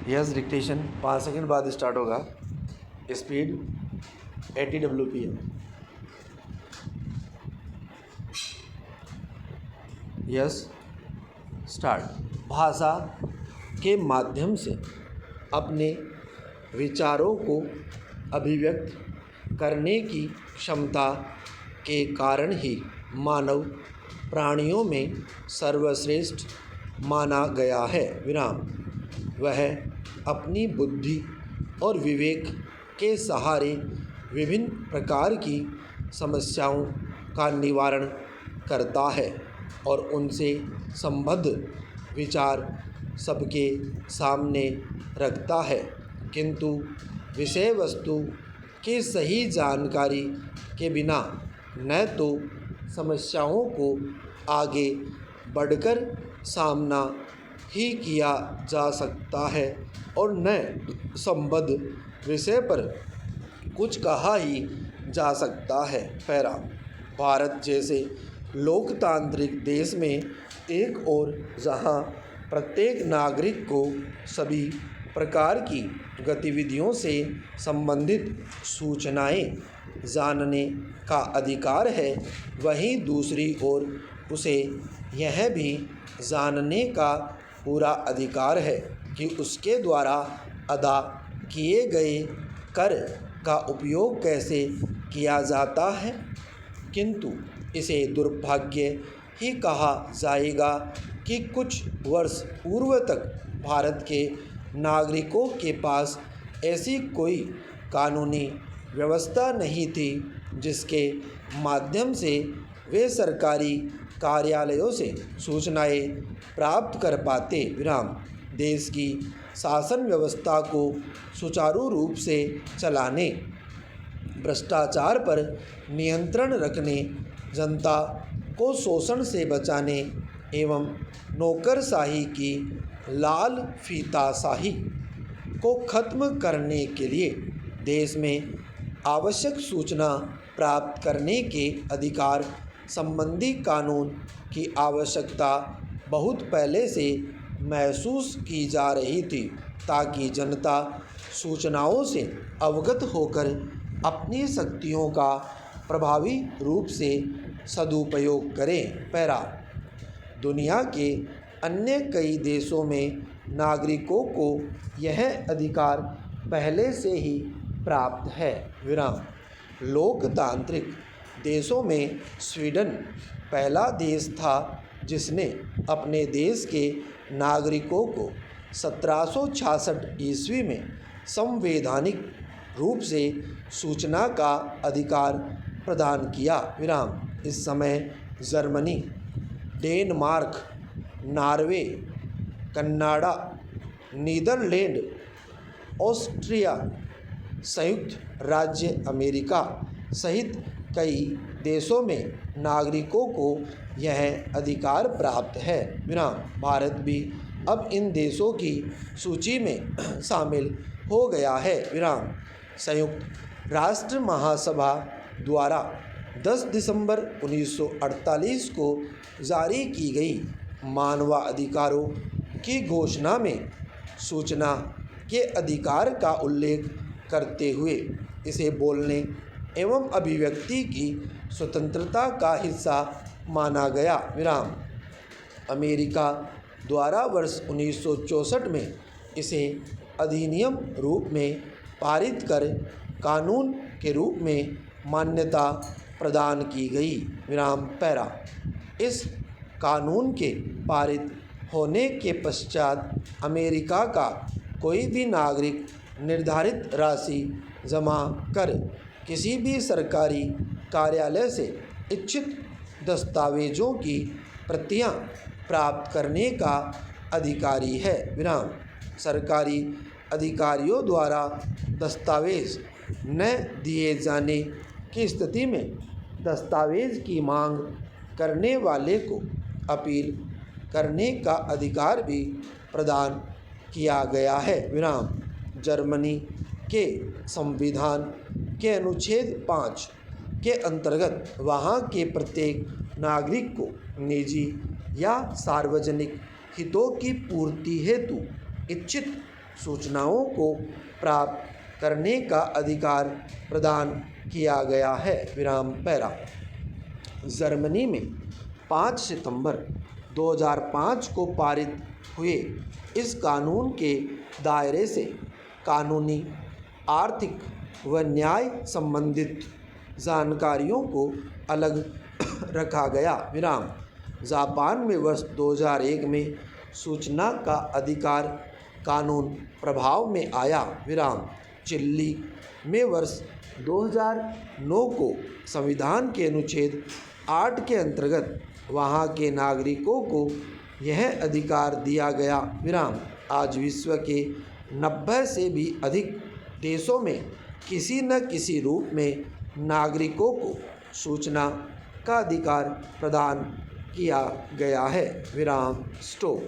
Yes, dictation 5 second बाद start होगा। Speed 80 WPM। Yes, start. भाषा के माध्यम से अपने विचारों को अभिव्यक्त करने की क्षमता के कारण ही मानव प्राणियों में सर्वश्रेष्ठ माना गया है। विराम। वह अपनी बुद्धि और विवेक के सहारे विभिन्न प्रकार की समस्याओं का निवारण करता है और उनसे संबद्ध विचार सबके सामने रखता है, किंतु विषय वस्तु की सही जानकारी के बिना न तो समस्याओं को आगे बढ़कर सामना ही किया जा सकता है और न संबद्ध विषय पर कुछ कहा ही जा सकता है। पैरा। भारत जैसे लोकतांत्रिक देश में एक और जहां प्रत्येक नागरिक को सभी प्रकार की गतिविधियों से संबंधित सूचनाएं जानने का अधिकार है, वहीं दूसरी ओर उसे यह भी जानने का पूरा अधिकार है कि उसके द्वारा अदा किए गए कर का उपयोग कैसे किया जाता है। किंतु इसे दुर्भाग्य ही कहा जाएगा कि कुछ वर्ष पूर्व तक भारत के नागरिकों के पास ऐसी कोई कानूनी व्यवस्था नहीं थी जिसके माध्यम से वे सरकारी कार्यालयों से सूचनाएं प्राप्त कर पाते। विराम। देश की शासन व्यवस्था को सुचारू रूप से चलाने, भ्रष्टाचार पर नियंत्रण रखने, जनता को शोषण से बचाने एवं नौकरशाही की लाल फीताशाही को खत्म करने के लिए देश में आवश्यक सूचना प्राप्त करने के अधिकार संबंधी कानून की आवश्यकता बहुत पहले से महसूस की जा रही थी, ताकि जनता सूचनाओं से अवगत होकर अपनी शक्तियों का प्रभावी रूप से सदुपयोग करें। पैरा। दुनिया के अन्य कई देशों में नागरिकों को यह अधिकार पहले से ही प्राप्त है। विराम। लोकतांत्रिक देशों में स्वीडन पहला देश था जिसने अपने देश के नागरिकों को 1766 ईस्वी में संवैधानिक रूप से सूचना का अधिकार प्रदान किया। विराम। इस समय Germany, Denmark, Norway, Canada, Netherland, Austria, संयुक्त राज्य अमेरिका सहित कई देशों में नागरिकों को यह अधिकार प्राप्त है। विराम। भारत भी अब इन देशों की सूची में शामिल हो गया है। विराम। संयुक्त राष्ट्र महासभा द्वारा 10 दिसंबर 1948 को जारी की गई मानवाधिकारों की घोषणा में सूचना के अधिकार का उल्लेख करते हुए इसे बोलने एवं अभिव्यक्ति की स्वतंत्रता का हिस्सा माना गया। विराम। अमेरिका द्वारा वर्ष 1964 में इसे अधिनियम रूप में पारित कर कानून के रूप में मान्यता प्रदान की गई। विराम। पैरा। इस कानून के पारित होने के पश्चात अमेरिका का कोई भी नागरिक निर्धारित राशि जमा कर किसी भी सरकारी कार्यालय से इच्छित दस्तावेजों की प्रतियां प्राप्त करने का अधिकारी है। विराम। सरकारी अधिकारियों द्वारा दस्तावेज न दिए जाने की स्थिति में दस्तावेज की मांग करने वाले को अपील करने का अधिकार भी प्रदान किया गया है। विराम। जर्मनी के संविधान के अनुच्छेद 5 के अंतर्गत वहाँ के प्रत्येक नागरिक को निजी या सार्वजनिक हितों की पूर्ति हेतु इच्छित सूचनाओं को प्राप्त करने का अधिकार प्रदान किया गया है। विराम पैरा। जर्मनी में 5 सितंबर 2005 को पारित हुए इस कानून के दायरे से कानूनी, आर्थिक व न्याय संबंधित जानकारियों को अलग रखा गया। विराम। जापान में वर्ष 2001 में सूचना का अधिकार कानून प्रभाव में आया। विराम। चिली में वर्ष 2009 को संविधान के अनुच्छेद 8 के अंतर्गत वहाँ के नागरिकों को यह अधिकार दिया गया। विराम। आज विश्व के 90 से भी अधिक देशों में किसी न किसी रूप में नागरिकों को सूचना का अधिकार प्रदान किया गया है। विराम। स्टॉप।